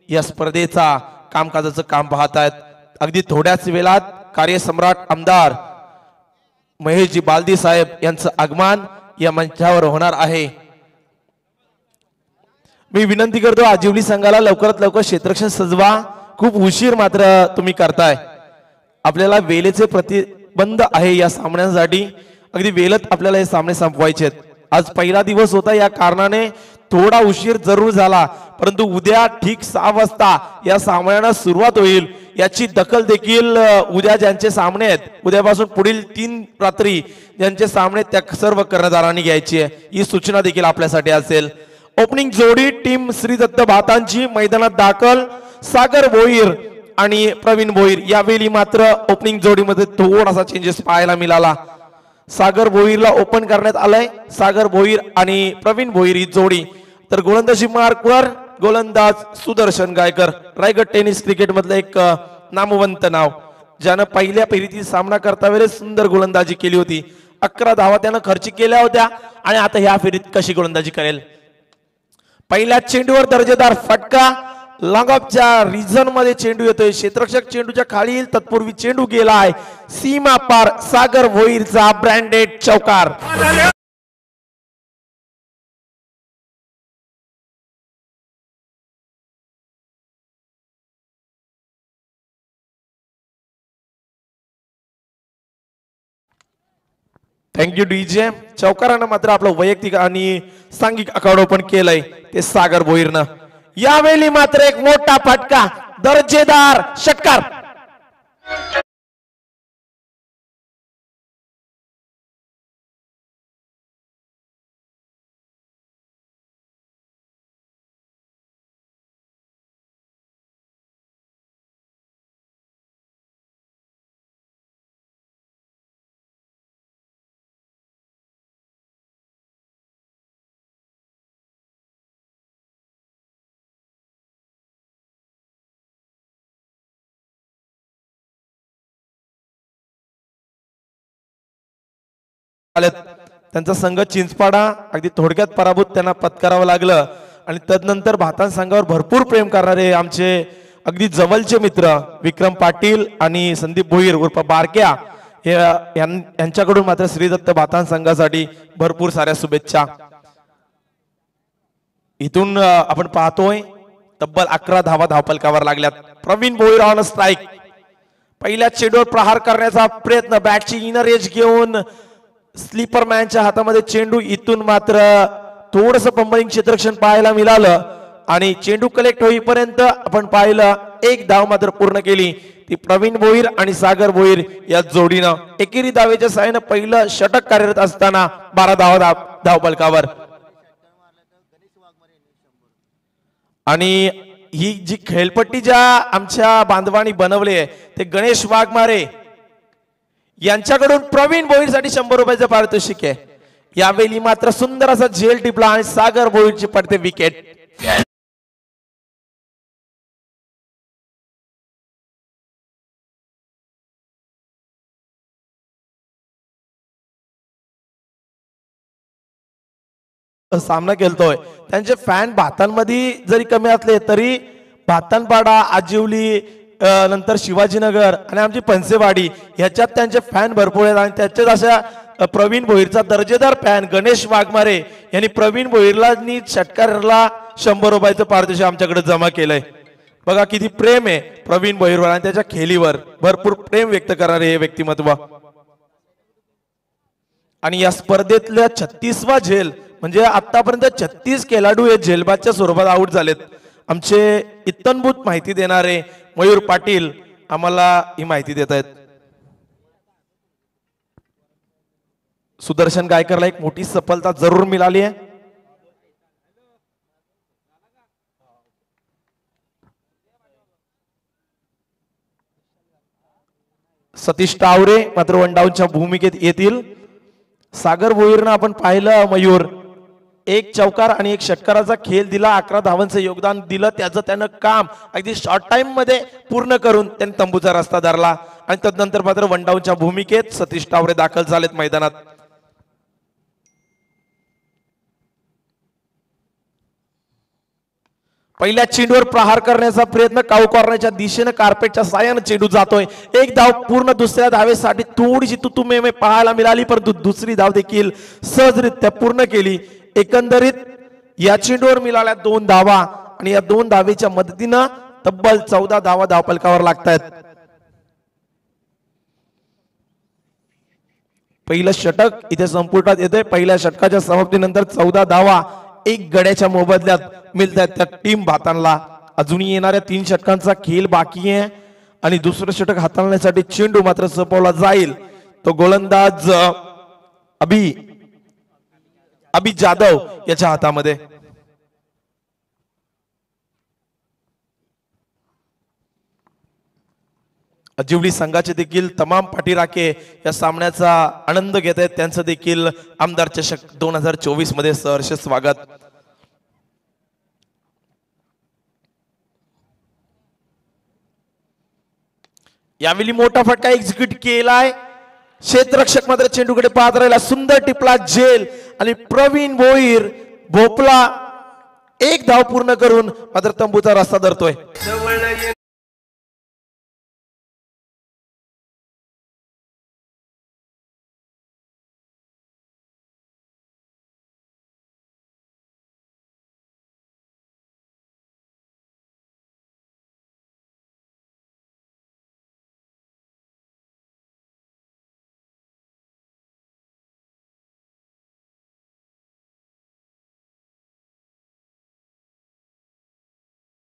या स्पर्धेचा कामकाजाचं काम पाहतायत। अगदी थोड्याच वेळात कार्यसम्राट आमदार महेशजी बालदी साहेब यांचं आगमन या मंचावर होणार आहे। मी विनंती करतो आजिवली संघाला लवकरात लवकर क्षेत्ररक्षण सजवा, खूप उशीर मात्र तुम्ही करताय। आपल्याला वेळेचे प्रतिबंध आहे या सामन्यांसाठी, अगदी वेळेत आपल्याला हे सामने संपवायचे आहेत। आज पहिला दिवस होता या कारणाने थोडा उशीर जरूर झाला, परंतु उद्या ठीक 6 वाजता या सामन्यांना सुरुवात होईल। याची दखल देखील उद्या ज्यांचे सामने आहेत, उद्यापासून पुढील 3 रात्री ज्यांचे सामने त्या सर्व कर्णधारांनी घ्यायची आहे, ही सूचना देखील आपल्यासाठी असेल। ओपनिंग जोडी टीम श्री दत्त भातांची मैदानात दाखल सागर भोईर आणि प्रवीण भोईर। यावेळी मात्र ओपनिंग जोडीमध्ये थोडासा चेंजेस पाहायला मिळाला। सागर भोईरला ओपन करण्यात आलंय, सागर भोईर आणि प्रवीण भोईर ही जोडी। तर गोलंदाजी मार्कवर गोलंदाज सुदर्शन गायकर, रायगड टेनिस क्रिकेट मधलं एक नामवंत नाव, ज्यानं पहिल्या फेरीतील सामना करता वेळेस सुंदर गोलंदाजी केली होती। 11 धावा त्यानं खर्च केल्या होत्या आणि आता ह्या फेरीत कशी गोलंदाजी करेल। पहिल्या चेंडूवर दर्जेदार फटका, लॉंग ऑफच्या रिझन मध्ये चेंडू येतोय, क्षेत्ररक्षक चेंडूच्या खाली येईल तत्पूर्वी चेंडू गेलाय सीमा पार, सागर भोईरचा ब्रँडेड चौकार। Thank you DJ. चौकारानं मात्र आपलं वैयक्तिक आणि सांघिक आखाडो पण केलंय ते सागर भोईरनं। यावेळी मात्र एक मोठा फटका, दर्जेदार षटकार। त्यांचा संघ चिंचपाडा अगदी थोडक्यात पराभूत त्यांना पत्करावं लागलं आणि तदनंतर भातान संघावर भरपूर प्रेम करणारे आमचे अगदी जवळचे मित्र विक्रम पाटील आणि संदीप भोईर उर्फ बारक्या यांच्याकडून मात्र श्री दत्त भातान संघासाठी भरपूर साऱ्या शुभेच्छा। इथून आपण पाहतोय तब्बल 11 धावा धावफलकावर लागल्यात। प्रवीण भोईर ऑन स्ट्राइक, पहिल्या चेंडूवर प्रहार करण्याचा प्रयत्न, बॅटची इनर एज घेऊन स्लीपर मॅनच्या हातामध्ये चेंडू। इथून मात्र थोडंसं पंबलिंग क्षेत्ररक्षण पाहायला मिळालं आणि चेंडू कलेक्ट होईपर्यंत आपण पाहिलं एक धाव मात्र पूर्ण केली ती प्रवीण भोईर आणि सागर भोईर या जोडीनं। एकेरी धावेच्या साहाय्याने पहिलं षटक कार्यरत असताना 12 धावा धावफलकावर। आणि ही जी खेळपट्टी ज्या आमच्या बांधवांनी बनवली आहे ते गणेश वाघमारे यांच्याकडून प्रवीण भोईर साठी 100 रुपयाचं पारितोषिक आहे। यावेळी मात्र सुंदर असा झेल टिपला आणि सागर भोईरची पडते विकेट। सामना खेळतोय त्यांचे फॅन भातांमध्ये जरी कमी असले तरी भातानपाडा, आजिवली, नंतर शिवाजीनगर आणि आमची पंसेवाडी ह्याच्यात त्यांचे फॅन भरपूर आहेत आणि त्याच्यात अशा प्रवीण भोईरचा दर्जेदार फॅन गणेश वाघमारे यांनी प्रवीण भोईरला षटकारला 100 रुपयाचं पारितोषिक आमच्याकडे जमा केलंय। बघा किती प्रेम आहे प्रवीण भोईरवर आणि त्याच्या खेळीवर, भरपूर प्रेम व्यक्त करणारे हे व्यक्तिमत्व। आणि या स्पर्धेतल्या 36वा झेल म्हणजे आतापर्यंत 36 खेळाडू हे झेलबादच्या स्वरूपात आउट झालेत। आमचे इत्तनभूत माहिती देणारे मयूर पाटील आम्हाला ही माहिती देत आहेत। सुदर्शन गायकरला एक मोठी सफलता जरूर मिळाली आहे। सतीश टावरे मात्र वन डाऊनच्या भूमिकेत येतील। सागर भोईरनं आपण पाहिलं मयूर एक चौकार आणि एक षटकाराचा खेळ दिला, 11 धावांचं योगदान दिलं, त्याचं त्यानं काम अगदी शॉर्ट टाइम मध्ये पूर्ण करून त्यांनी तंबूचा रस्ता धरला आणि तदनंतर मात्र वन डाऊनच्या भूमिकेत सतीश टावरे दाखल झालेत मैदानात। पहिल्या चेंडूवर प्रहार करण्याचा प्रयत्न काऊ कॉर्नरच्या दिशेने कार्पेटच्या साह्याने चेंडू जातोय. एक धाव पूर्ण दुसऱ्या धावेसाठी थोडीशी तुतुमेमे पाहायला मिळाली, परंतु दुसरी धाव देखील सहजरित्या पूर्ण केली. एकंदरीत या चेंडूवर मिळाल्या 2 धावा आणि या 2 धावेच्या मदतीनं तब्बल 14 धावा धावफलकावर लागतायत. पहिलं षटक इथे संपुष्टात येते. पहिल्या षटकाच्या समाप्तीनंतर 14 धावा 1 गड्याच्या मोबदल्यात मिळतात त्या टीम भातांना. अजूनही येणाऱ्या 3 षटकांचा खेळ बाकी आहे आणि दुसरं षटक हाताळण्यासाठी चेंडू मात्र सोपवला जाईल. तो गोलंदाज अभि जाधव याच्या हातामध्ये. अजिवली संघाचे देखील तमाम पाठीराखे या सामन्याचा आनंद घेत आहेत. त्यांचं देखील आमदार चषक 2024 मध्ये सहर्ष स्वागत. यावेळी मोठा फटका एक्झिक्यूट केलाय. क्षेत्ररक्षक मात्र चेंडूकडे पाहत राहिला. सुंदर टिपला झेल आणि प्रवीण भोईर भोपला 1 धाव पूर्ण करून मात्र तंबूचा रस्ता धरतोय.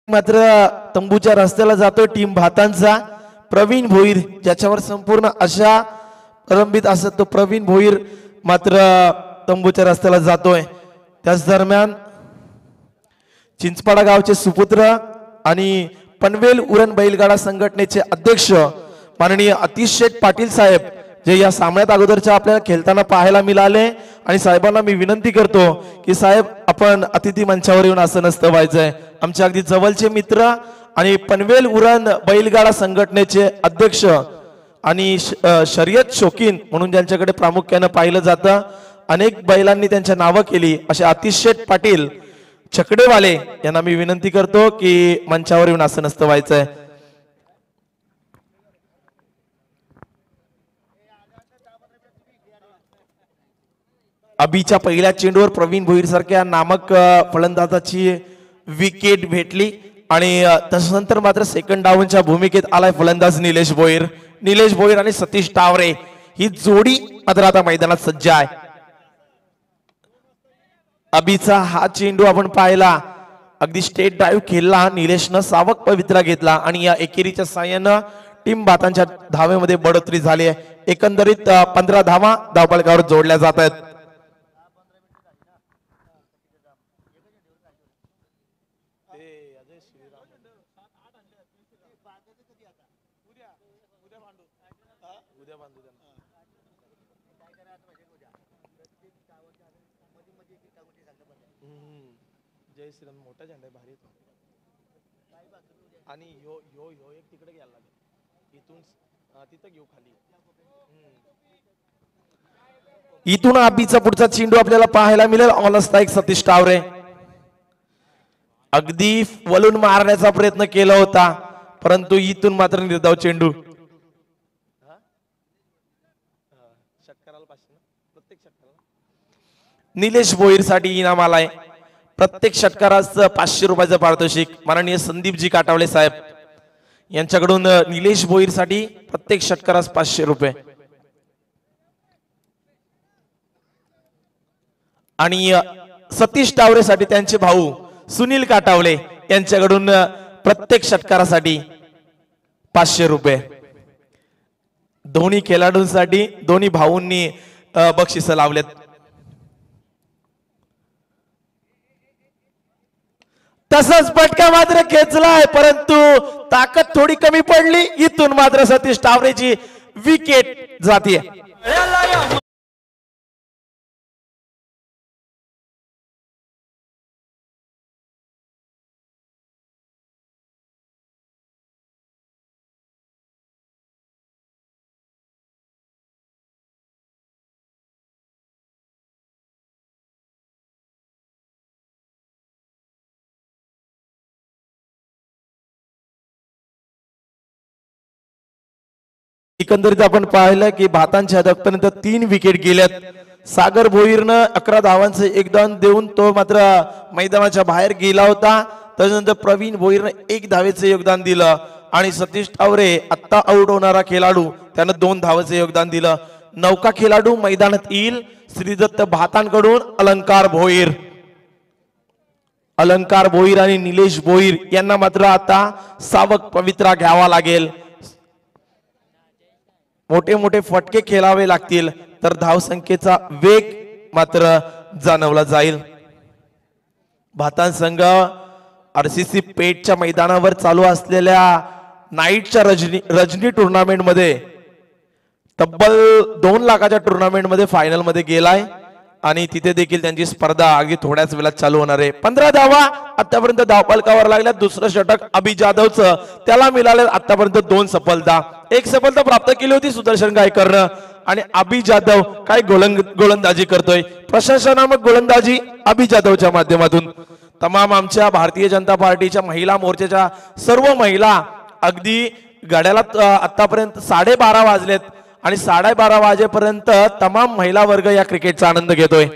मात्र तंबूच्या रस्त्याला जातो टीम भातांचा. प्रवीण भोईर ज्याच्यावर संपूर्ण आशा अवलंबित असत तो प्रवीण भोईर मात्र तंबूच्या रस्त्याला जातोय. त्याच दरम्यान चिंचपाडा गावचे सुपुत्र आणि पनवेल उरण बैलगाडा संघटनेचे अध्यक्ष माननीय आतिश शेठ पाटील साहेब जे या सामन्यात अगोदरच्या आपल्याला खेळताना पाहायला मिळाले आणि साहेबांना मी विनंती करतो की साहेब आपण अतिथी मंचावर येऊन असं नसतं व्हायचंय. आमचे अगदी जवळचे मित्र आणि पनवेल उरण बैलगाडा संघटनेचे अध्यक्ष आणि शर्यत शौकीन म्हणून ज्यांच्याकडे प्रामुख्याने पाहिलं जातं, अनेक बैलांनी त्यांच्या नावं केली असे आतिश शेठ पाटील छकडेवाले यांना मी विनंती करतो की मंचावर येऊन असं नसतं व्हायचंय. अभिच्या पहिल्या चेंडूवर प्रवीण भोईर सारख्या नामक फलंदाजाची विकेट भेटली आणि त्यानंतर मात्र सेकंड डाऊनच्या भूमिकेत आलाय फलंदाज निलेश भोईर आणि सतीश टावरे ही जोडी मात्र आता मैदानात सज्ज आहे. अभिचा हा चेंडू आपण पाहिला अगदी स्टेट ड्राईव्ह खेळला. निलेशनं सावक पवित्रा घेतला आणि या एकेरीच्या साह्यानं टीम भातांच्या धावेमध्ये बढोतरी झाली आहे. एकंदरीत 15 धावा धावफलकावर जोडल्या जात आहेत. जय श्रीराम मोठा झेंडा भारी आणि ह्यो ह्यो ह्यो एक तिकडे घ्यायला लागेल. इथून तिथं घेऊ खाली. इथून अभिचा पुढचा चेंडू आपल्याला पाहायला मिळेल. ऑल स्ट्राईक सतीश टावरे अगदी वलून मारण्याचा प्रयत्न केला होता परंतु इथून मात्र निर्धाव चेंडू. निलेश भोईर साठी इनाम आलाय. प्रत्येक षटकारास 500 रुपयाचं पारितोषिक माननीय संदीपजी काटावले साहेब यांच्याकडून निलेश भोईर साठी प्रत्येक षटकारास 500 रुपये आणि सतीश टावरे साठी त्यांचे भाऊ सुनील काटावले यांच्याकडून प्रत्येक षटकारासाठी 500 रुपये. दोन्ही खेळाडूंसाठी दोन्ही भाऊंनी बक्षीस लावलेत. तसंच फटका मात्र खेचलाय परंतु ताकद थोडी कमी पडली. इथून मात्र सतीश टावरेची विकेट जाते. एकंदरीत आपण पाहिलं की भातांच्या हदकपर्यंत 3 विकेट गेल्यात. सागर भोईरनं 11 धावांचं योगदान देऊन तो मात्र मैदानाच्या बाहेर गेला होता. त्यानंतर प्रवीण भोईरनं 1 धावेचं योगदान दिलं आणि सतीश टावरे आत्ता आउट होणारा खेळाडू त्यानं 2 धावेचं योगदान दिलं. नौका खेळाडू मैदानात येईल श्रीदत्त भातांकडून अलंकार भोईर आणि निलेश भोईर यांना मात्र आता सावक पवित्रा घ्यावा लागेल. मोठे मोठे फटके खेळावे लागतील तर धावसंख्येचा वेग मात्र जाणवला जाईल. भातान संघ आरसीसी पेठच्या मैदानावर चालू असलेल्या नाईटच्या रजनी टुर्नामेंट मध्ये तब्बल 2 लाखाच्या टुर्नामेंट मध्ये फायनल मध्ये गेलाय आणि तिथे देखील त्यांची स्पर्धा अगदी थोड्याच वेळात चालू होणार आहे. 15 धावा आतापर्यंत धावफलकावर लागल्या. दुसरं षटक अभि जाधवचं त्याला मिळाले आतापर्यंत 2 सफलता. 1 सफलता प्राप्त केली होती सुदर्शन गायकरनं आणि अभि जाधव काय गोलंदाजी करतोय. प्रशंसनात्मक गोलंदाजी अभि जाधवच्या माध्यमातून. तमाम आमच्या भारतीय जनता पार्टीच्या महिला मोर्चाच्या सर्व महिला अगदी गाड्याला आतापर्यंत 12:30 वाजलेत आणि 12:30 वाजेपर्यंत तमाम महिला वर्ग या क्रिकेटचा आनंद घेतोय.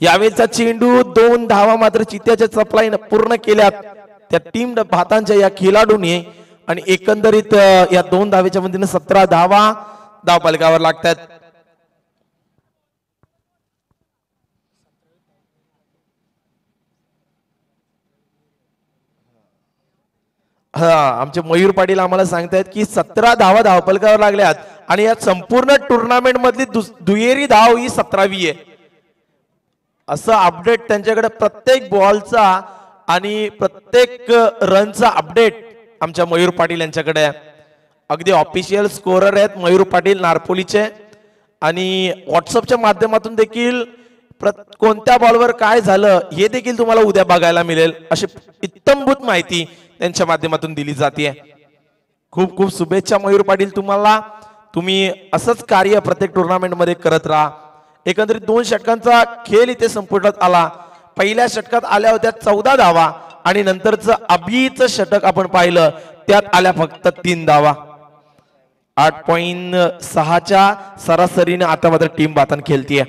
यावेळेचा चेंडू 2 धावा मात्र चित्त्याच्या चपलाईने पूर्ण केल्यात त्या टीम भातांच्या या खेळाडूंनी आणि एकंदरीत या 2 धावेच्या मदतीने 17 धावा धावफलकावर लागतात. आमचे मयूर पाटील आम्हाला सांगतायत की 17 धावा धावफलकावर लागल्यात आणि या संपूर्ण टुर्नामेंट मधली दुहेरी धाव ही 17वी आहे. असं अपडेट त्यांच्याकडे प्रत्येक बॉलचा आणि प्रत्येक रनचा अपडेट आमच्या मयूर पाटील यांच्याकडे आहे. अगदी ऑफिशियल स्कोरर आहेत मयूर पाटील नारपोलीचे आणि व्हॉट्सअपच्या माध्यमातून देखील कोणत्या बॉलवर काय झालं हे देखील तुम्हाला उद्या बघायला मिळेल. अशी इत्तमभूत माहिती त्यांच्या माध्यमातून दिली जाते. खूप खूप शुभेच्छा मयूर पाटील तुम्हाला. तुम्ही असंच कार्य प्रत्येक टुर्नामेंट मध्ये करत राहा. एकंदरीत 2 षटकांचा खेळ इथे संपुष्टात आला. पहिल्या षटकात आल्या होत्या 14 धावा आणि नंतरचं अभिचं षटक आपण पाहिलं त्यात आल्या फक्त 3 धावा. 8.6च्या सरासरीने आता मात्र टीम भातान खेळतीये.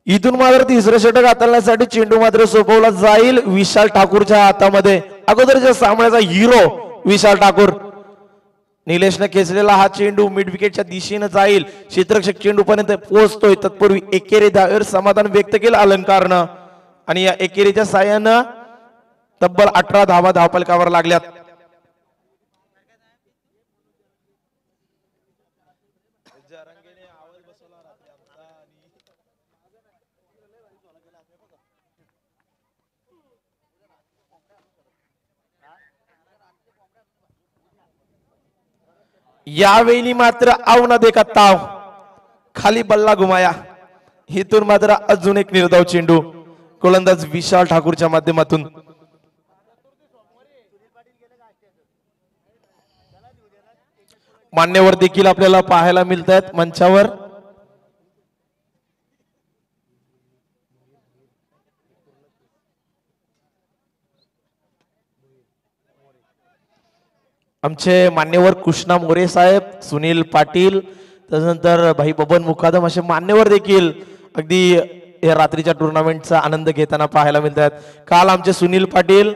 इथून मात्र 3रं षटक हाताळण्यासाठी चेंडू मात्र सोपवला जाईल विशाल ठाकूरच्या हातामध्ये. अगोदरच्या सामन्याचा हिरो विशाल ठाकूर. निलेशने खेचलेला हा चेंडू मिड विकेटच्या दिशेने जाईल. क्षेत्ररक्षक चेंडू पर्यंत पोहोचतोय तत्पूर्वी एकेरी धावेवर समाधान व्यक्त केलं अलंकारनं आणि या एकेरीच्या साहाय्यानं तब्बल 18 धावा धावफलकावर लागल्यात. यावेळी मात्र आव न देखा ताव खाली बल्ला घुमाया. इथून मात्र अजून एक निर्धाव चेंडू गोलंदाज विशाल ठाकूरच्या माध्यमातून. मान्यवर देखील आपल्याला पाहायला मिळत आहेत मंचावर. आमचे मान्यवर कृष्णा मोरे साहेब, सुनील पाटील, त्यानंतर भाई बबन मुकादम असे मान्यवर देखील अगदी या रात्रीच्या टुर्नामेंटचा आनंद घेताना पाहायला मिळतात. काल आमचे सुनील पाटील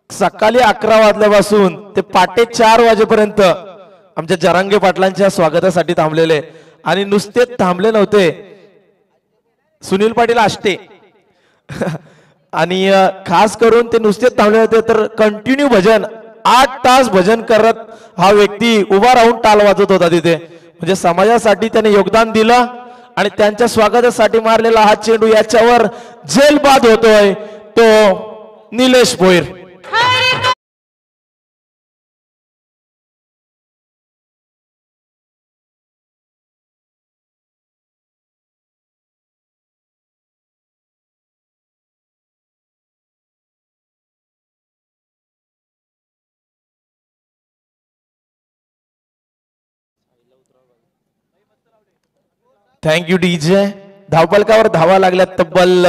सकाळी 11 वाजल्यापासून ते पाटे 4 वाजेपर्यंत आमच्या जरांगे पाटलांच्या स्वागतासाठी थांबलेले आणि नुसते थांबले नव्हते. सुनील पाटील आष्टे आणि खास करून ते नुसते थांबले होते तर कंटिन्यू भजन 8 तास भजन करत हा व्यक्ती उभा राहून टाल वाजत होता तिथे. म्हणजे समाजासाठी त्याने योगदान दिलं आणि त्यांच्या स्वागतासाठी मारलेला हा चेंडू याच्यावर जेलबाद होतोय तो निलेश भोईर. Thank you DJ. धावपलकावर धावा लागल्यात तब्बल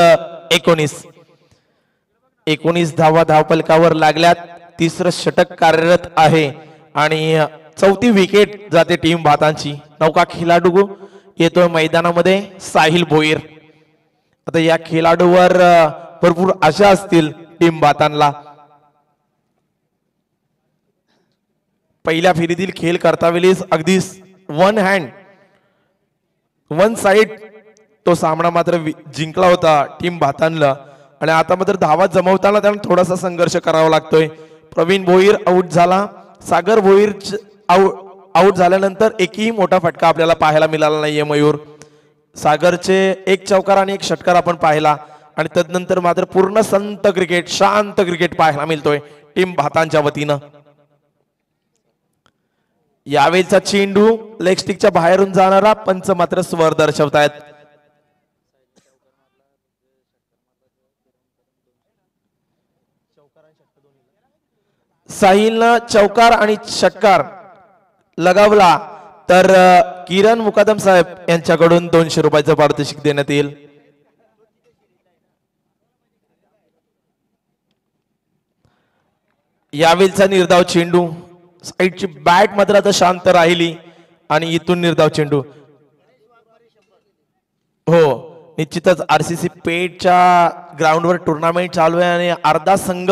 19 धावा धावपलकावर लागल्यात. तिसरं षटक कार्यरत आहे आणि चौथी विकेट जाते टीम भातांची. नौका खेळाडू येतोय मैदानामध्ये साहिल भोईर. आता या खेळाडूवर भरपूर आशा असतील टीम भातांना. पहिल्या फेरीतील खेळ करता वेळेस अगदी वन साइड तो सामना मात्र जिंकला होता टीम भातांना आणि आता मात्र धावा जमवताना त्यांना थोडासा संघर्ष करावा लागतोय. प्रवीण भोईर आउट झाला. सागर भोईर आउट झाल्यानंतर एकही मोठा फटका आपल्याला पाहायला मिळाला नाहीये. मयूर सागरचे एक चौकार आणि एक षटकार आपण पाहिला आणि तदनंतर मात्र पूर्ण संत क्रिकेट शांत क्रिकेट पाहायला मिळतोय टीम भातांच्या वतीनं. यावेळचा चेंडू लेग स्टिकच्या बाहेरून जाणारा पंच मात्र स्वर दर्शवतायत. साहिलनं चौकार आणि षटकार लगावला तर किरण मुकादम साहेब यांच्याकडून 200 रुपयाचं पारितोषिक देण्यात येईल. यावेळचा निर्धाव चेंडू साईडची बॅट मात्र आता शांत राहिली आणि इथून निर्धाव चेंडू. हो निश्चितच आरसीसी पेठच्या ग्राउंडवर टुर्नामेंट चालू आहे आणि अर्धा संघ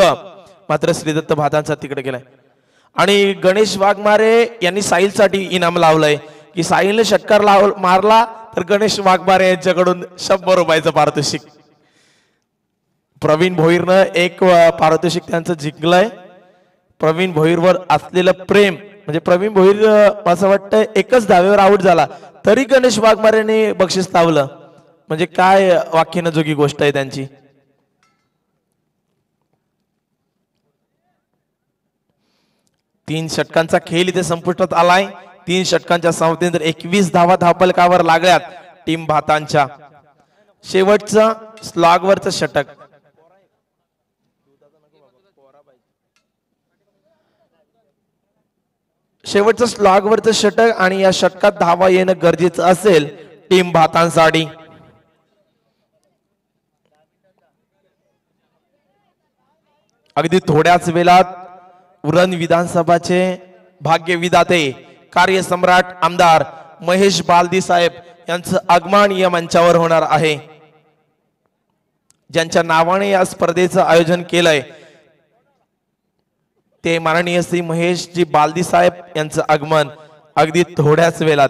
मात्र श्रीदत्त भातांचा तिकडे गेलाय आणि गणेश वाघमारे यांनी साहिलसाठी इनाम लावलंय की साहिलने षटकार मारला तर गणेश वाघमारे यांच्याकडून 100 रुपयाचं पारितोषिक. प्रवीण भोईरनं एक पारितोषिक त्यांचं जिंकलंय. प्रवीण भोईरवर असलेलं प्रेम म्हणजे प्रवीण भोईर असं वाटतं एकच धावेवर आउट झाला तरी गणेश वाघमारेने बक्षीस लावलं म्हणजे काय वाक्यानं जोगी गोष्ट आहे त्यांची. तीन षटकांचा खेळ इथे संपुष्टात आलाय. 3 षटकांच्या संमतीनंतर 21 धावा धावपलकावर लागल्यात टीम भातांच्या. शेवटचं स्लॉगवरचं षटक शेवटचं स्लॉगवरचं षटक आणि या षटकात धावा येणं गरजेचं असेल टीम भातांसाठी. अगदी थोड्याच वेळात उरण विधानसभाचे भाग्य विधाते कार्यसम्राट आमदार महेश बालदी साहेब यांचं आगमन या मंचावर होणार आहे. ज्यांच्या नावाने या स्पर्धेचं आयोजन केलंय ते माननीय श्री महेशजी बालदी साहेब यांचं आगमन अगदी थोड्याच वेळात.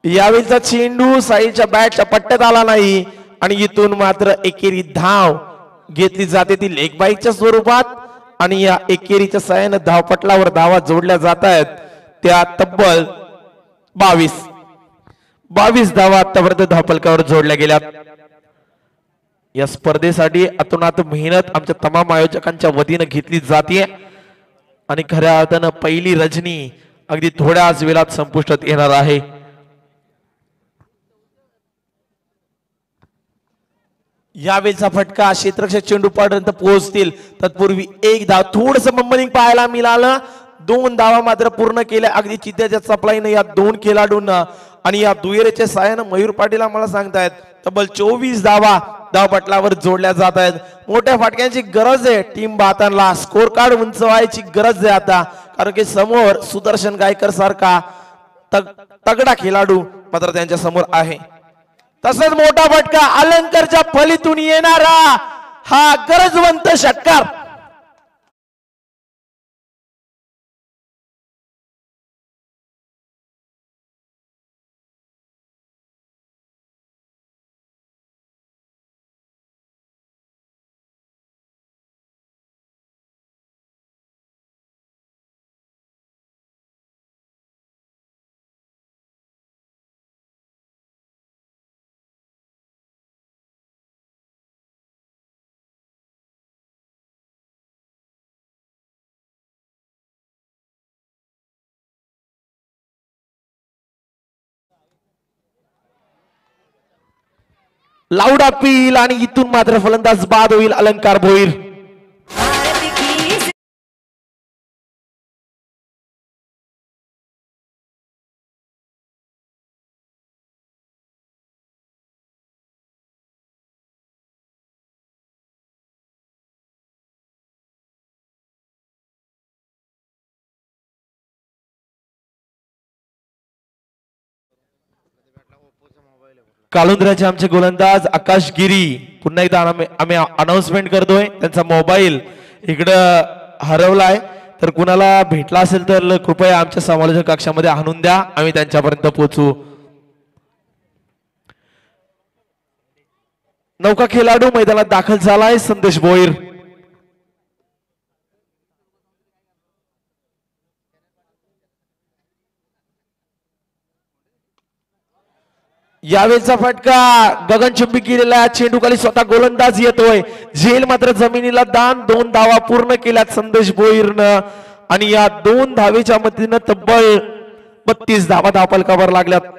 यावेळीचा चेंडू साईच्या बॅटच्या पट्ट्यात आला नाही आणि इथून मात्र एकेरी धाव घेतली जाते ती लेग बाईकच्या स्वरूपात आणि या एकेरीच्या साहाय्याने धावपटलावर धावा जोडल्या जात आहेत त्या तब्बल 22 धावा आतापर्यंत धावपलकावर जोडल्या गेल्या. या स्पर्धेसाठी अतोनात मेहनत आमच्या तमाम आयोजकांच्या वतीने घेतली जाते आणि खऱ्या अर्थानं पहिली रजनी अगदी थोड्याच वेळात संपुष्टात येणार आहे. यावेळचा फटका क्षेत्ररक्षक चेंडू पर्यंत पोहोचतील तत्पूर्वी एक धाव थोडस बंबलिंग पाहायला मिळालं. 2 धावा मात्र पूर्ण केल्या अगदी चित्त्याच्या सप्लाईने या 2 खेळाडूंना आणि या दुहेरीच्या साहाय्याने मयूर पाटील आम्हाला सांगतायत तब्बल 24 धावा धावपटलावर जोडल्या जात आहेत. मोठ्या फटक्यांची गरज आहे टीम भातांना. स्कोर कार्ड उंचवायची गरज आहे आता कारण की समोर सुदर्शन गायकर सारखा तगडा खेळाडू मात्र त्यांच्या समोर आहे. तसंच मोठा फटका अलंकरच्या फलीतून येणारा हा गरजवंत षटकार लाऊड अपील आणि इथून मात्र फलंदाज बाद होईल अलंकार भोईर. कालुंद्राचे आमचे गोलंदाज आकाश गिरी पुन्हा एकदा आम्ही अनाउन्समेंट करतोय त्यांचा मोबाईल इकडं हरवलाय तर कुणाला भेटला असेल तर कृपया आमच्या समालोचक कक्षामध्ये आणून द्या आम्ही त्यांच्यापर्यंत पोहोचू. नौका खेळाडू मैदानात दाखल झालाय संदेश भोईर. यावेळचा फटका गगनचुंबी केलेला चेंडू खाली स्वतः गोलंदाज येतोय झेल मात्र जमिनीला दान. 2 धावा पूर्ण केल्यात संदेश भोईरनं आणि या 2 धावेच्या मदतीनं तब्बल 32 धावा धावफलकावर लागल्यात.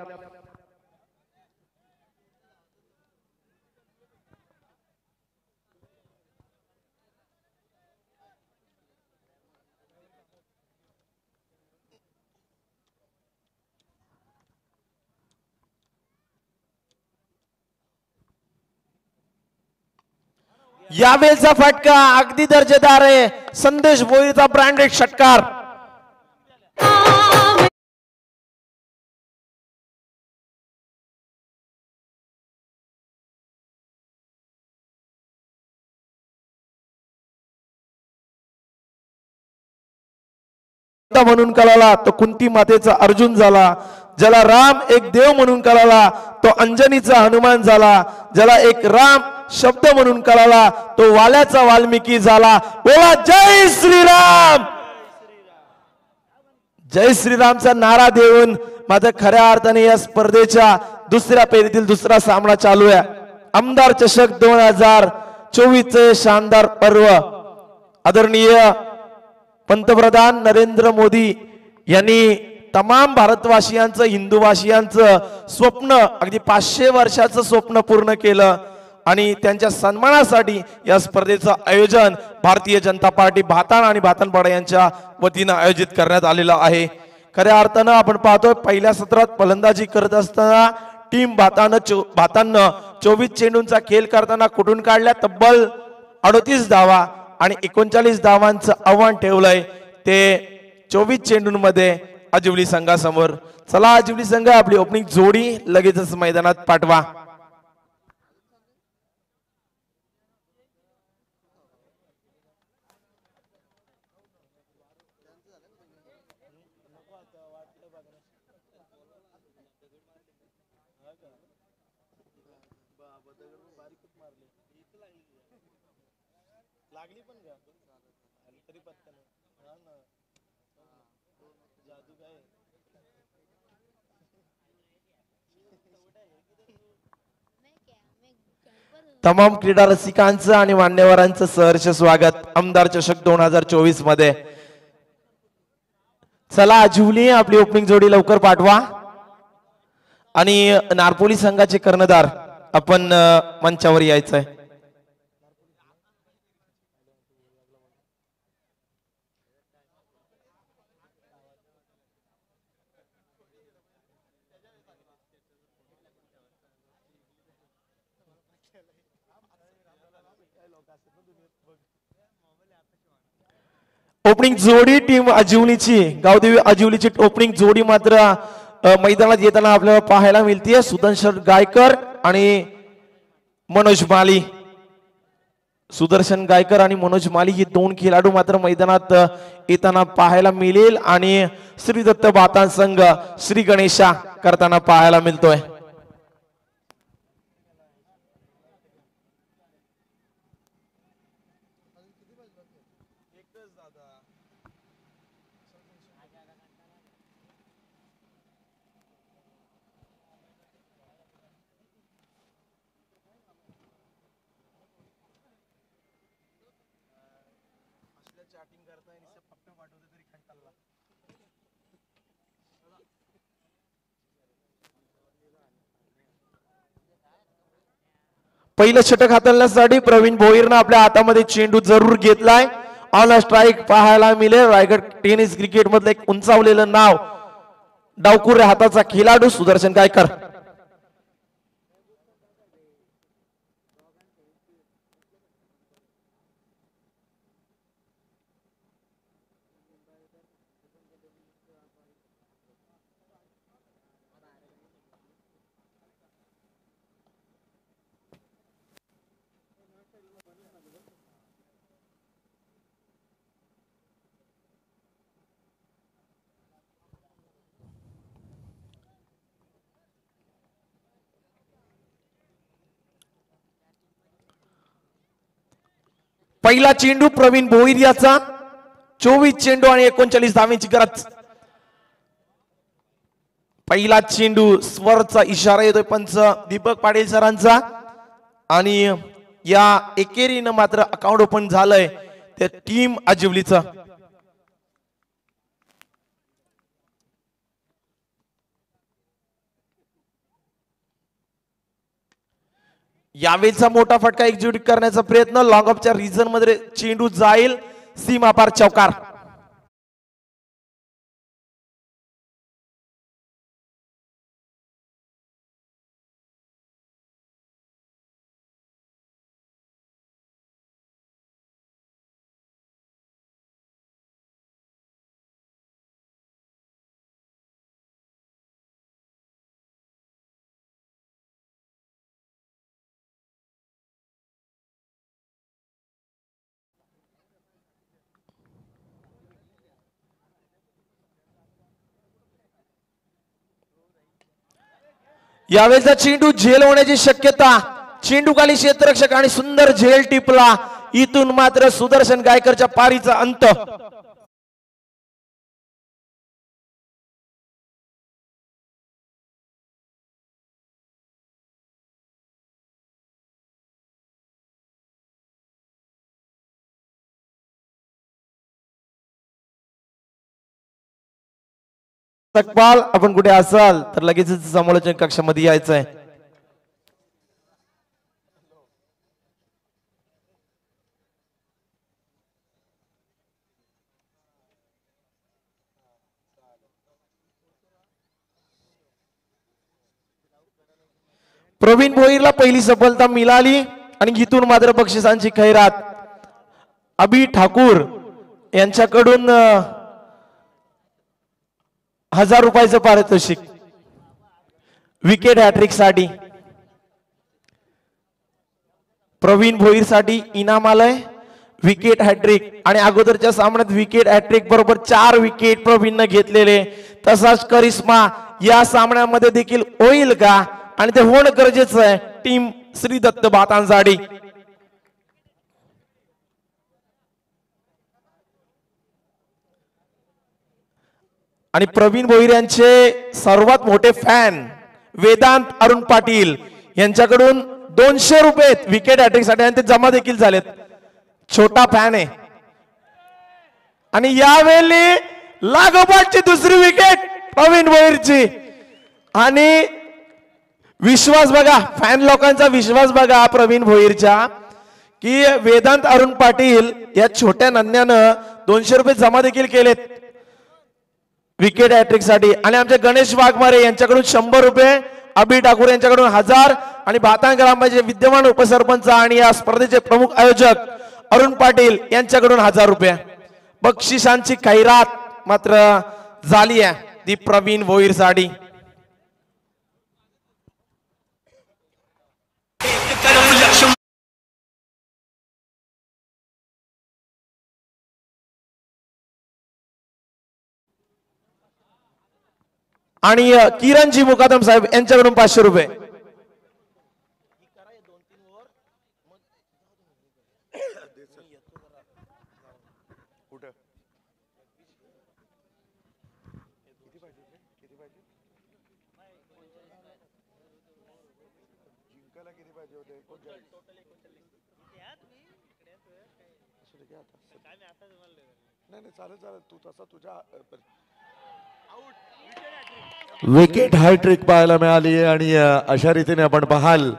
यावेळचा फटका अगदी दर्जेदार आहे संदेश भोईरचा ब्रँडेड षटकार. म्हणून कळाला तो कुंती मातेचा अर्जुन झाला. ज्याला राम एक देव म्हणून कळाला तो अंजनीचा हनुमान झाला. ज्याला एक राम शब्द म्हणून कळाला तो वाल्याचा वाल्मिकी झाला. बोला जय श्रीराम. जय श्रीरामचा नारा देऊन माझ्या खऱ्या अर्थाने या स्पर्धेच्या दुसऱ्या फेरीतील दुसरा सामना चालू आहे. आमदार चषक 2024 चे शानदार पर्व आदरणीय पंतप्रधान नरेंद्र मोदी यांनी तमाम भारतवासियांचं हिंदूवासियांचं स्वप्न अगदी 500 वर्षाचं स्वप्न पूर्ण केलं आणि त्यांच्या सन्मानासाठी या स्पर्धेचं आयोजन भारतीय जनता पार्टी भाताण आणि भातनपाडा यांच्या वतीनं आयोजित करण्यात आलेलं आहे. खऱ्या अर्थानं आपण पाहतोय पहिल्या सत्रात फलंदाजी करत असताना टीम भातानं 24 चेंडूंचा खेळ करताना कुठून काढल्या तब्बल 38 धावा आणि 39 धावांचं आव्हान ठेवलंय ते 24 चेंडूंमध्ये आजिवली संघासमोर. चला आजिवली संघ आपली ओपनिंग जोडी लगेचच मैदानात पाठवा. लागली पण का तरी पत्ता नाही. जादू काय तमाम क्रीडा रसिकांचं आणि मान्यवरांचं सहर्ष स्वागत आमदार चषक 2024 मध्ये. चला आजिवली आपली ओपनिंग जोडी लवकर पाठवा आणि नारपोली संघाचे कर्णधार आपण मंचावर यायचंय. ओपनिंग जोडी टीम आजिवलीची गावदेवी आजिवलीची ओपनिंग जोडी मात्र मैदानात येताना आपल्याला पाहायला मिळते. सुदर्शन गायकर आणि मनोज माली. सुदर्शन गायकर आणि मनोज माली ही 2 खेळाडू मात्र मैदानात येताना पाहायला मिळेल आणि श्री दत्त भाताण संघ श्री गणेशा करताना पाहायला मिळतोय. पहिलं षटक हाताळण्यासाठी प्रवीण भोईरनं आपल्या हातामध्ये चेंडू जरूर घेतलाय. ऑन स्ट्राईक पाहायला मिळेल. रायगड टेनिस क्रिकेट मधलं एक उंचावलेलं नाव, डावकुऱ्या हाताचा खेळाडू सुदर्शन गायकर. पहिला चेंडू प्रवीण भोईर याचा. 24 चेंडू आणि 39 धावांची गरज. पहिला चेंडू स्वरचा इशारा येतोय पंच दीपक पाटील सरांचा. आणि या एकेरीनं मात्र अकाउंट ओपन झालंय त्या टीम आजिवलीचं. यावेळीचा मोठा फटका एक्झिक्यूट करण्याचा प्रयत्न. लॉंग ऑफच्या रिजन मध्ये चेंडू जाईल सीमापार चौकार. यावेळेचा चेंडू झेल होण्याची शक्यता. चेंडू खाली क्षेत्ररक्षक आणि सुंदर झेल टिपला. इथून मात्र सुदर्शन गायकरच्या पारीचा अंत. सकपाल आपण कुठे असाल तर लगेच समालोचन कक्षामध्ये यायचंय. प्रवीण भोईरला पहिली सफलता मिळाली आणि इथून मात्र बक्षिसांची खैरात. अभि ठाकूर यांच्याकडून 1000 रुपयाचं पारितोषिक. विकेट हॅट्रिक साठी प्रवीण भोईर साठी इनाम आलंय. विकेट हॅट्रिक आणि अगोदरच्या सामन्यात विकेट हॅट्रिक बरोबर 4 विकेट प्रवीणने घेतलेले. तसाच करिश्मा या सामन्यामध्ये देखील होईल का, आणि ते होणं गरजेचं आहे टीम श्री दत्त भातांसाठी. आणि प्रवीण भोईर यांचे सर्वात मोठे फॅन वेदांत अरुण पाटील यांच्याकडून 200 रुपये विकेट हॅट्रिक साठी आणि ते जमा देखील झालेत. छोटा फॅन आहे. आणि यावेळी लागोपाठची दुसरी विकेट प्रवीण भोईरची. आणि विश्वास बघा, फॅन लोकांचा विश्वास बघा प्रवीण भोईरच्या, की वेदांत अरुण पाटील या छोट्या नन्यानं 200 रुपये जमा देखील केलेत विकेट हॅट्रिक साठी. आणि आमचे गणेश वाघमारे यांच्याकडून 100 रुपये, अभि ठाकूर यांच्याकडून 1000 आणि भातांग ग्रामपंचायत विद्यमान उपसरपंच आणि या स्पर्धेचे प्रमुख आयोजक अरुण पाटील यांच्याकडून 1000 रुपये. बक्षिसांची खैरात मात्र झाली आहे ती प्रवीण भोईर साठी. आणि किरणजी मुकादम साहेब यांच्याकडून 500 रुपये. विकेट हॅट्रिक पाहायला मिळाली आणि अशा रीतीने आपण पाहाल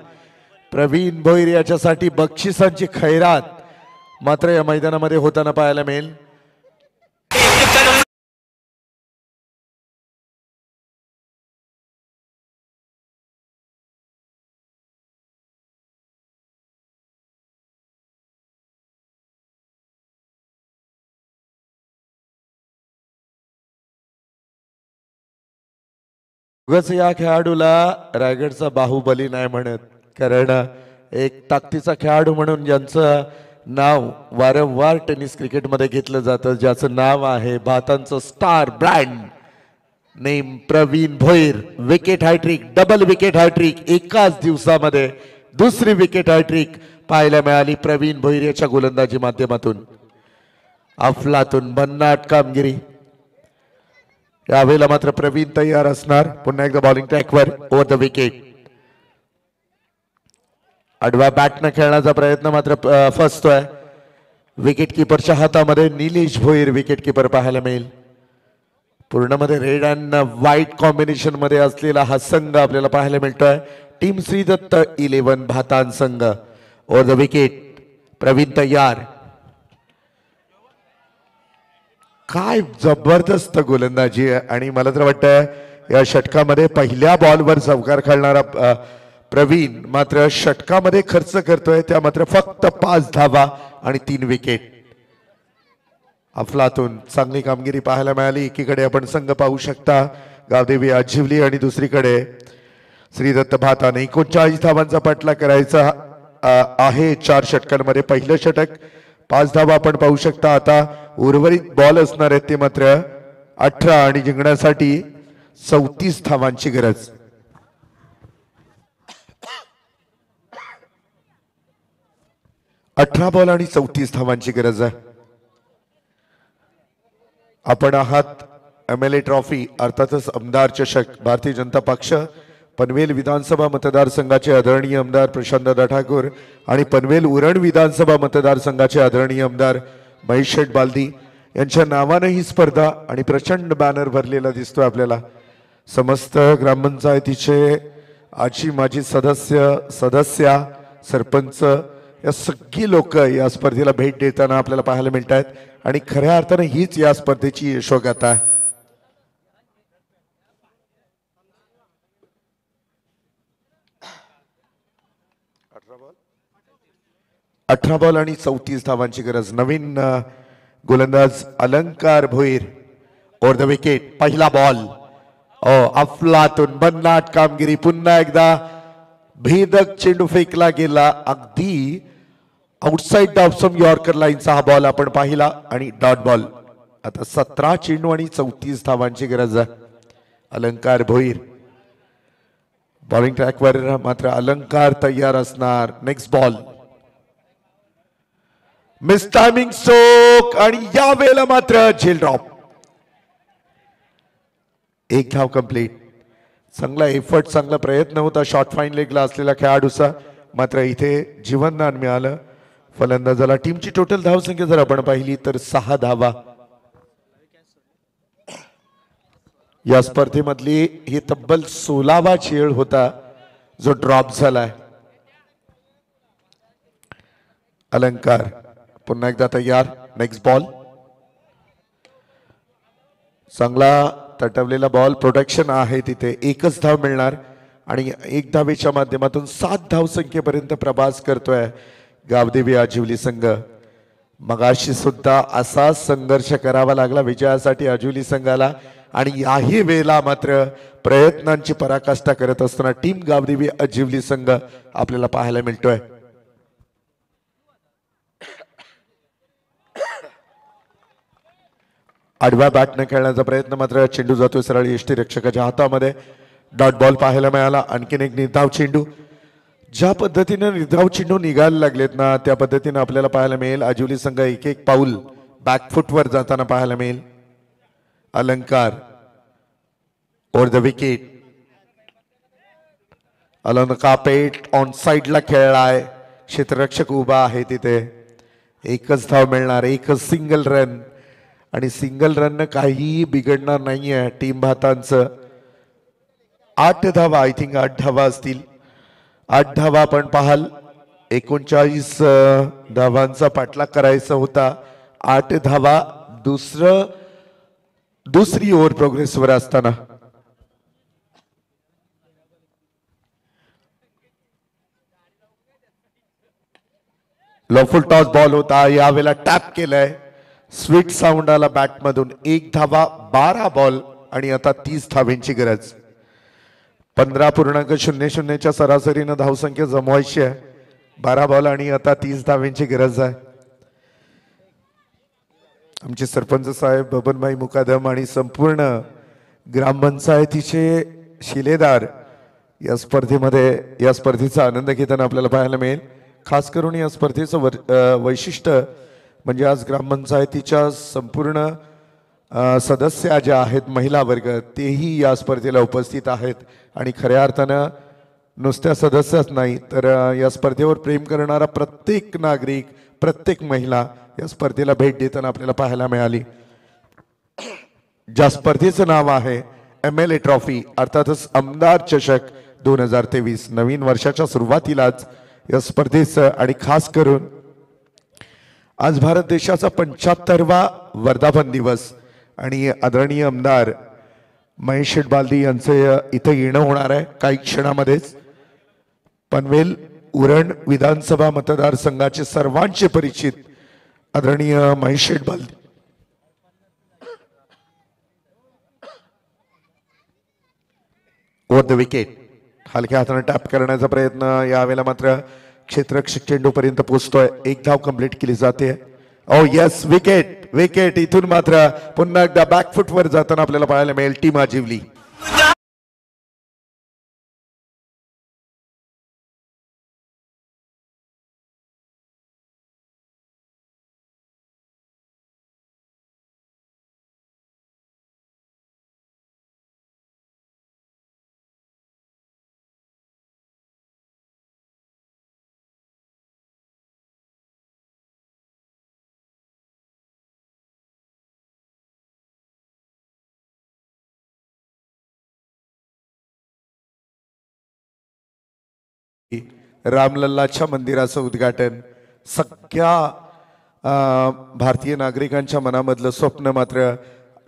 प्रवीण भोईर याच्यासाठी बक्षिसांची खैरात मात्र या मैदानामध्ये होताना पाहायला मिळेल. या खेळाडूला रायगडचा बाहुबली नाही म्हणत, कारण एक ताकदीचा खेळाडू म्हणून ज्यांचं नाव वारंवार टेनिस क्रिकेटमध्ये घेतलं जातं, ज्याचं नाव आहे भातांचं star brand name Praveen Bhoir. Wicket hat-trick, double wicket hat-trick, एकाच दिवसामध्ये दुसरी विकेट हॅट्रिक पाहायला मिळाली प्रवीण भोईर याच्या गोलंदाजी माध्यमातून. अफलातून भन्नाट कामगिरी. यावेळेला मात्र प्रवीण तयार असणार. पुन्हा एकदा बॉलिंग ट्रॅकवर ओव्हर द विकेट. आडव्या बॅटनं खेळण्याचा प्रयत्न मात्र फसतोय. विकेट किपरच्या हातामध्ये निलेश भोईर विकेट किपर पाहायला मिळेल. पूर्णमध्ये रेड अँड व्हाईट कॉम्बिनेशन मध्ये असलेला हा संघ आपल्याला पाहायला मिळतोय. टीम श्री दत्त 11 भातान संघ. ओव्हर द विकेट प्रवीण तयार. काय जबरदस्त गोलंदाजी आहे आणि मला तर वाटतं या षटकामध्ये पहिल्या बॉलवर चौकार खेळणारा प्रवीण मात्र षटकामध्ये खर्च करतोय त्या मात्र फक्त 5 धावा आणि 3 विकेट. अफलातून चांगली कामगिरी पाहायला मिळाली. एकीकडे आपण संघ पाहू शकता गावदेवी आजिवली आणि दुसरीकडे श्रीदत्त भाताने 39 धावांचा पाठलाग करायचा आहे 4 षटकांमध्ये. पहिलं षटक 5 धावा आपण पाहू शकता. आता उर्वरित बॉल असणार आहेत ते मात्र 18 आणि जिंकण्यासाठी 34 धावांची गरज. अठरा बॉल आणि 34 धावांची गरज आहे. आपण आहात MLA ट्रॉफी अर्थातच आमदार चषक. भारतीय जनता पक्ष पनवेल विधानसभा मतदारसंघाचे आदरणीय आमदार प्रशांतदादा ठाकूर आणि पनवेल उरण विधानसभा मतदारसंघाचे आदरणीय आमदार महेश शेठ बालदी यांच्या नावाने ही स्पर्धा आणि प्रचंड बॅनर भरलेला दिसतोय आपल्याला. समस्त ग्रामपंचायतीचे आजी माजी सदस्या सरपंच या सगळी लोक या स्पर्धेला भेट देताना आपल्याला पाहायला मिळत आहेत आणि खऱ्या अर्थाने हीच या स्पर्धेची यशोगाथा आहे. 18 बॉल आणि 34 धावांची गरज. नवीन गोलंदाज अलंकार भोईर ओव्हर द विकेट. पहिला बॉल अफलातून भन्नाट कामगिरी. पुन्हा एकदा भेदक चेंडू फेकला गेला अगदी आउटसाइड द ऑफ यॉर्कर लाईनचा हा बॉल आपण पाहिला आणि डॉट बॉल. आता 17 चेंडू आणि 34 धावांची गरज आहे. अलंकार भोईर बॉलिंग ट्रॅकवर मात्र अलंकार तयार असणार. Next ball miss timing stroke आणि या वेळेला मात्र झेल ड्रॉप. एक धाव कंप्लीट. चांगला एफर्ट, चांगला प्रयत्न होता शॉर्ट फाईन लेगला असलेला खेळाडूचा, मात्र इथे जीवनदान मिळालं फलंदाजाला. टीमची टोटल धावसंख्या जर आपण पाहिली तर 6 धावा. या स्पर्धेमधली ही तब्बल 16वा खेळ होता जो ड्रॉप झालाय. अलंकार पुन्हा एकदा तयार. नेक्स्ट बॉल चांगला तटवलेला बॉल. प्रोटेक्शन आहे तिथे. एकच धाव मिळणार आणि 1 धावेच्या माध्यमातून 7 धावसंख्येपर्यंत प्रवास करतोय गावदेवी आजिवली संघ. मगाशी सुद्धा असा संघर्ष करावा लागला विजयासाठी आजिवली संघाला आणि याही वेळेला मात्र प्रयत्नांची पराकाष्ठा करत असताना टीम गावदेवी आजिवली संघ आपल्याला पाहायला मिळतोय. आडव्या बॅटने खेळण्याचा प्रयत्न मात्र चेंडू जातोय सरळ यष्टी रक्षकाच्या हातामध्ये. डॉट बॉल पाहायला मिळाला. आणखीन एक निर्धाव चेंडू. ज्या पद्धतीने निर्धाव चेंडू निघायला लागलेत ना त्या पद्धतीने आपल्याला पाहायला मिळेल आजिवली संघ एक एक पाऊल बॅकफुटवर जाताना पाहायला मिळेल. अलंकार ओव्हर द विकेट. अलंकापेट ऑन साइडला खेळलाय. क्षेत्ररक्षक उभा आहे तिथे. एकच धाव मिळणार. एकच सिंगल रन आणि सिंगल रन काहीही बिघडणार नाहीये टीम भातांचं. 8 धावा, आय थिंक 8 धावा असतील. 8 धावा आपण पाहाल 39 धावांचा पाठलाग करायचा होता. 8 धावा दुसरी ओव्हर प्रोग्रेसवर असताना लॉफुल टॉस बॉल होता. यावेळेला टॅप केलाय. स्वीट साऊंड आला बॅट मधून. 1 धावा 12 बॉल आणि आता 30 धावेंची गरज. 15.00च्या सरासरीनं धावसंख्या जमवायची आहे. 12 बॉल आणि आता 30 धावेंची गरज आहे. आमचे सरपंच साहेब बबनभाई मुकादम आणि संपूर्ण ग्रामपंचायतीचे शिलेदार या स्पर्धेचा आनंद घेताना आपल्याला पाहायला मिळेल. खास करून या स्पर्धेचं वैशिष्ट्य म्हणजे आज ग्रामपंचायतीच्या संपूर्ण सदस्य ज्या आहेत महिला वर्ग तेही या स्पर्धेला उपस्थित आहेत आणि खऱ्या अर्थानं नुसत्या सदस्यच नाही तर या स्पर्धेवर प्रेम करणारा प्रत्येक नागरिक प्रत्येक महिला या स्पर्धेला भेट देताना आपल्याला पाहायला मिळाली. ज्या स्पर्धेचं नाव आहे MLA ट्रॉफी अर्थातच आमदार चषक 2023. नवीन वर्षाच्या सुरुवातीलाच या स्पर्धेचं आणि खास करून आज भारत देशाचा 75वा वर्धापन दिवस आणि आदरणीय आमदार महेश शेठ बालदी यांचे इथे येणं होणार आहे काही क्षणामध्येच. पनवेल उरण विधानसभा मतदारसंघाचे सर्वांचे परिचित आदरणीय महेश शेठ बालदी ओव्हर द विकेट. हलक्या हाताने टॅप करण्याचा प्रयत्न. यावेळेला मात्र क्षेत्ररक्षक चेंडूपर्यंत पोहोचतोय. 1 धाव कंप्लीट केली जाते. ओ यस विकेट. इथून मात्र पुन्हा एकदा बॅकफुटवर जाताना आपल्याला पाहायला मिळेल टीम आजिवली. रामलल्लाच्या मंदिराचं उद्घाटन. सगळ्या भारतीय नागरिकांच्या मनामधलं स्वप्न मात्र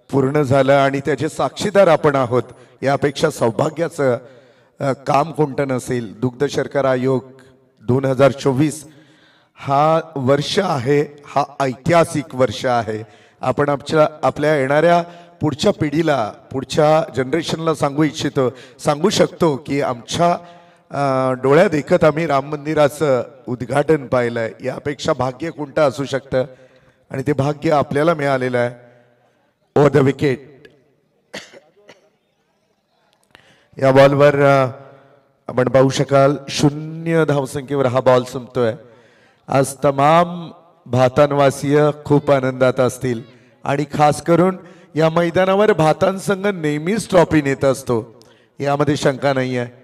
पूर्ण झालं आणि त्याचे साक्षीदार आपण आहोत. यापेक्षा सौभाग्याचं काम कोणतं नसेल. दुग्ध शर्करा आयोग 2024 हा वर्ष आहे. हा ऐतिहासिक वर्ष आहे. आपण आपल्या येणाऱ्या पुढच्या पिढीला पुढच्या जनरेशनला सांगू शकतो की आमच्या डोळ्यात देखत आम्ही राम मंदिराचं उद्घाटन पाहिलंय. यापेक्षा भाग्य कोणतं असू शकतं आणि ते भाग्य आपल्याला मिळालेलं आहे. Over the wicket. या बॉलवर आपण पाहू शकाल 0 धावसंख्येवर हा बॉल संपतोय. आज तमाम भातानवासीय खूप आनंदात असतील आणि खास करून या मैदानावर भातान संघ नेहमीच ट्रॉफी नेत असतो यामध्ये शंका नाही आहे.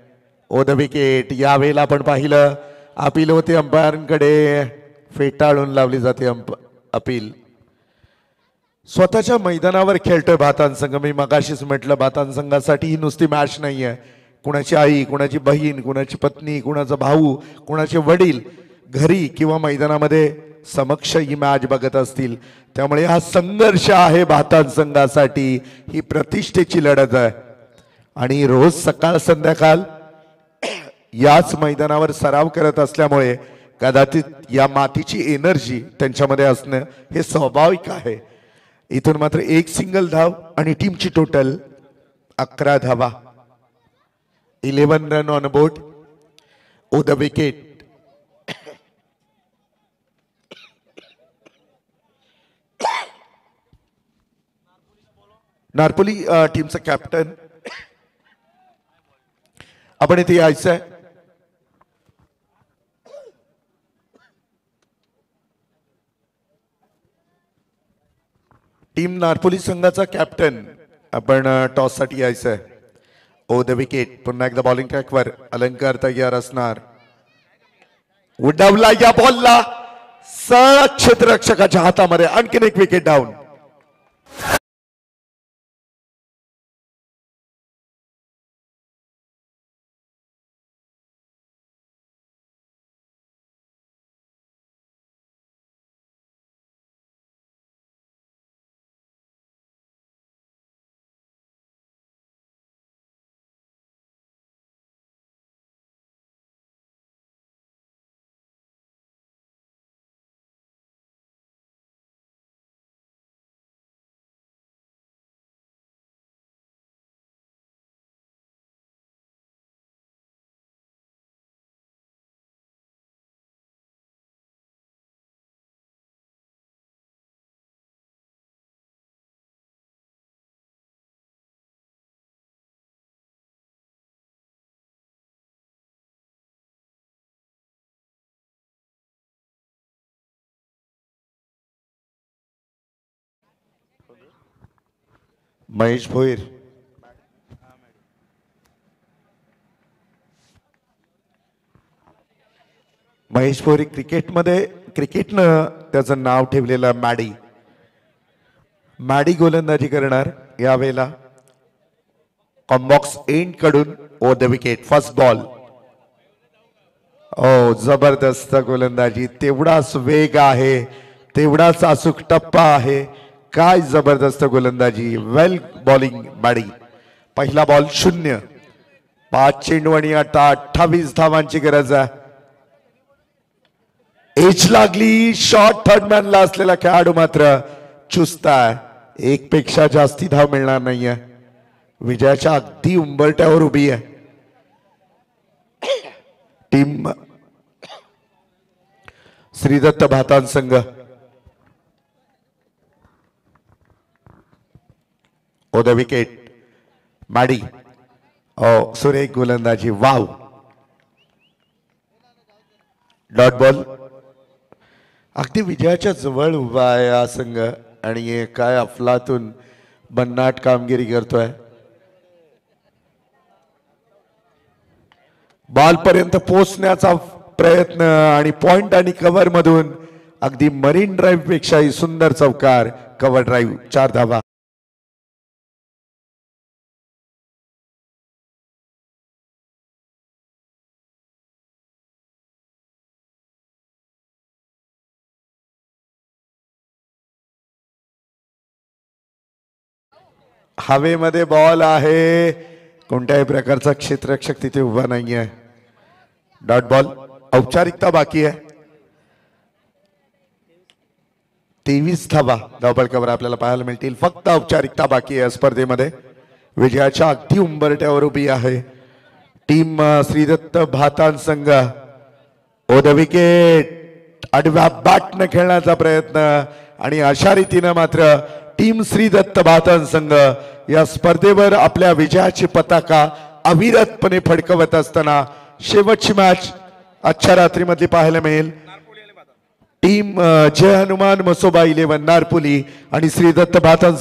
ओ द विकेट. यावेळेला आपण पाहिलं अपील होते अंपायरांकडे फेटाळून लावली जाते अपील. स्वतःच्या मैदानावर खेळतोय भातान संघ. मी मगाशीच म्हटलं भातान संघासाठी ही नुसती मॅच नाही आहे. कुणाची आई कुणाची बहीण कुणाची पत्नी कुणाचा भाऊ कुणाचे वडील घरी किंवा मैदानामध्ये समक्ष ही मॅच बघत असतील. त्यामुळे हा संघर्ष आहे भातान संघासाठी. ही प्रतिष्ठेची लढत आहे आणि रोज सकाळ संध्याकाळ याच मैदानावर सराव करत असल्यामुळे कदाचित या मातीची एनर्जी त्यांच्यामध्ये असणं हे स्वाभाविक आहे. इथून मात्र 1 सिंगल धाव आणि टीमची टोटल 11 धावा. 11 रन ऑन बोर्ड. ओ द विकेट. नारपोली टीमचा कॅप्टन आपण इथे यायचं आहे. टीम नारपोली संघाचा कॅप्टन आपण टॉस साठी यायचं आहे. ओ द विकेट. पुन्हा एकदा बॉलिंग ट्रॅकवर अलंकार तयार असणार. उडवला या बॉलला क्षेत्ररक्षकाच्या हातामध्ये. आणखीन एक विकेट डाऊन. महेश भोईर. महेश भोईर क्रिकेटनं त्याचं नाव ठेवलेलं मॅडी गोलंदाजी करणार यावेळेला. कॉम्बॉक्स एंड कडून over the wicket. First ball. Oh जबरदस्त गोलंदाजी. तेवढाच वेग आहे, तेवढाच अचूक टप्पा आहे. काय जबरदस्त गोलंदाजी. वेल बॉलिंग मॅडी. पहिला बॉल 0. 5 चेंडू आणि आता 28 धावांची गरज आहे. एज लागली. शॉर्ट थर्ड मॅनला असलेला खेळाडू मात्र चुस्त आहे. एक पेक्षा जास्ती धाव मिळणार नाहीये. विजयाच्या अगदी उंबरट्यावर उभी आहे टीम श्रीदत्त भातान संघ. ओ द विकेट. मॅडी. ओ सुरेख गोलंदाजी. वाव. Dot ball. अगदी विजयाच्या जवळ उभा आहे हा संघ आणि काय अफलातून भन्नाट कामगिरी करतोय. बॉल पर्यंत पोहोचण्याचा प्रयत्न आणि पॉइंट आणि कव्हर मधून अगदी मरीन ड्राईव्ह पेक्षाही सुंदर चौकार. Cover drive. 4 धावा. हवेमध्ये बॉल आहे. कोणत्याही प्रकारचा क्षेत्ररक्षक तिथे उभा नाहीये. Dot ball. औपचारिकता बाकी आहे. 23 धावा धावपळकावर आपल्याला पाहायला मिळतील. फक्त औपचारिकता बाकी आहे स्पर्धेमध्ये. विजयाच्या अगदी उंबरट्यावर उभी आहे टीम श्रीदत्त भातान संघ. ओ द विकेट. आडव्या बॅटनं खेळण्याचा प्रयत्न आणि अशा रीतीनं मात्र टीम श्रीदत्त भातान संघ या स्पर्धेवर आपल्या विजयाची पताका अविरतपणे फडकवत असताना शेवटची मॅच आजच्या रात्रीमधली पाहायला मिळेल. टीम जय हनुमान मसोबा 11 नारपुली आणि श्रीदत्त भातान